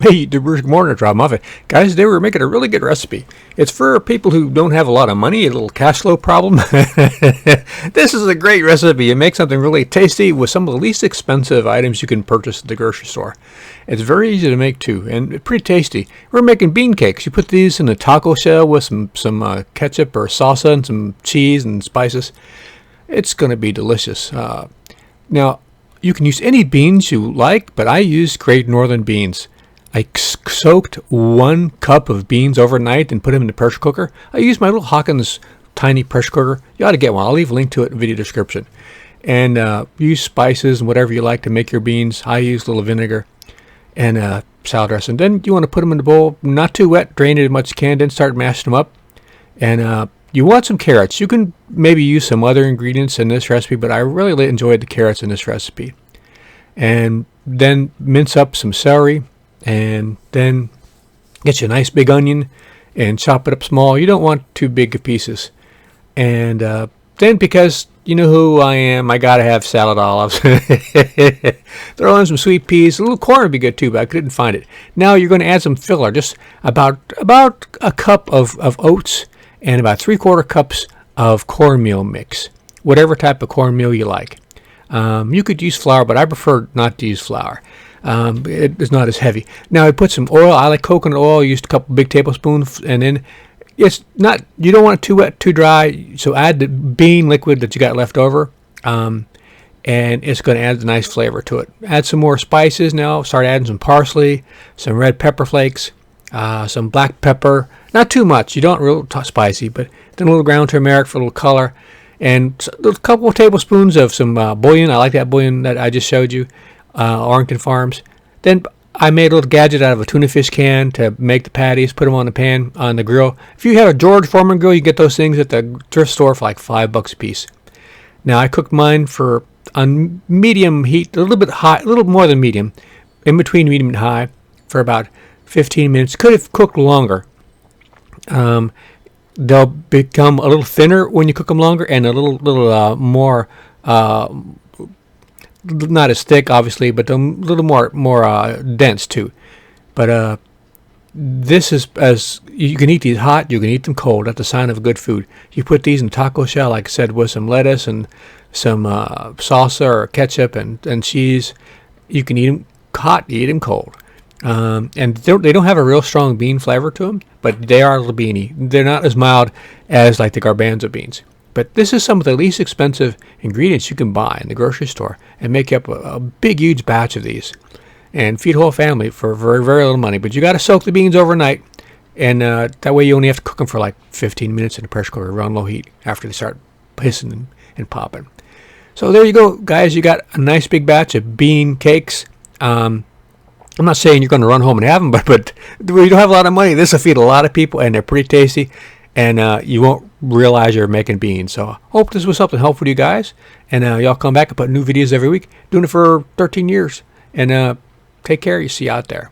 Hey, good morning, it's Rob Muffet. Guys, they were making a really good recipe. It's for people who don't have a lot of money, a little cash flow problem. This is a great recipe. You make something really tasty with some of the least expensive items you can purchase at the grocery store. It's very easy to make too, and pretty tasty. We're making bean cakes. You put these in a taco shell with some ketchup or salsa and some cheese and spices. It's going to be delicious. Now, you can use any beans you like, but I use Great Northern beans. I soaked 1 cup of beans overnight and put them in the pressure cooker. I used my little Hawkins tiny pressure cooker. You ought to get one. I'll leave a link to it in the video description. And use spices and whatever you like to make your beans. I use a little vinegar and salad dressing. Then you want to put them in the bowl, not too wet, drain it as much as you can, then start mashing them up. And you want some carrots. You can maybe use some other ingredients in this recipe, but I really enjoyed the carrots in this recipe. And then mince up some celery. And then get you a nice big onion and chop it up small. You don't want too big of pieces. And then, because you know who I am, I got to have salad olives. Throw in some sweet peas. A little corn would be good too, but I couldn't find it. Now you're going to add some filler, just about a cup of oats and about 3/4 cups of cornmeal mix, whatever type of cornmeal you like. You could use flour, but I prefer not to use flour. It is not as heavy. Now I put some oil. I like coconut oil. I used a couple big tablespoons, and then it's not. You don't want it too wet, too dry. So add the bean liquid that you got left over, and it's going to add a nice flavor to it. Add some more spices now. Start adding some parsley, some red pepper flakes, some black pepper. Not too much. You don't real spicy, but then a little ground turmeric for a little color, and a couple of tablespoons of some bouillon. I like that bouillon that I just showed you. Orrington Farms. Then I made a little gadget out of a tuna fish can to make the patties, put them on the pan, on the grill. If you have a George Foreman grill, you get those things at the thrift store for like $5 a piece. Now I cooked mine on medium heat, a little bit high, a little more than medium, in between medium and high, for about 15 minutes. Could have cooked longer. They'll become a little thinner when you cook them longer, and a little more not as thick, obviously, but a little more dense too. But this is, as you can eat these hot, you can eat them cold. That's a sign of good food. You put these in taco shell, like I said, with some lettuce and some salsa or ketchup and cheese. You can eat them hot, eat them cold. And they don't have a real strong bean flavor to them, but they are a little beany. They're not as mild as like the garbanzo beans. But this is some of the least expensive ingredients you can buy in the grocery store and make up a big, huge batch of these and feed a whole family for very, very little money. But you got to soak the beans overnight, and that way you only have to cook them for like 15 minutes in the pressure cooker around low heat after they start hissing and popping. So there you go, guys. You got a nice big batch of bean cakes. I'm not saying you're going to run home and have them, but you don't have a lot of money. This will feed a lot of people, and they're pretty tasty. And you won't realize you're making beans. So I hope this was something helpful to you guys. And y'all come back and put new videos every week. Doing it for 13 years. And take care. You see you out there.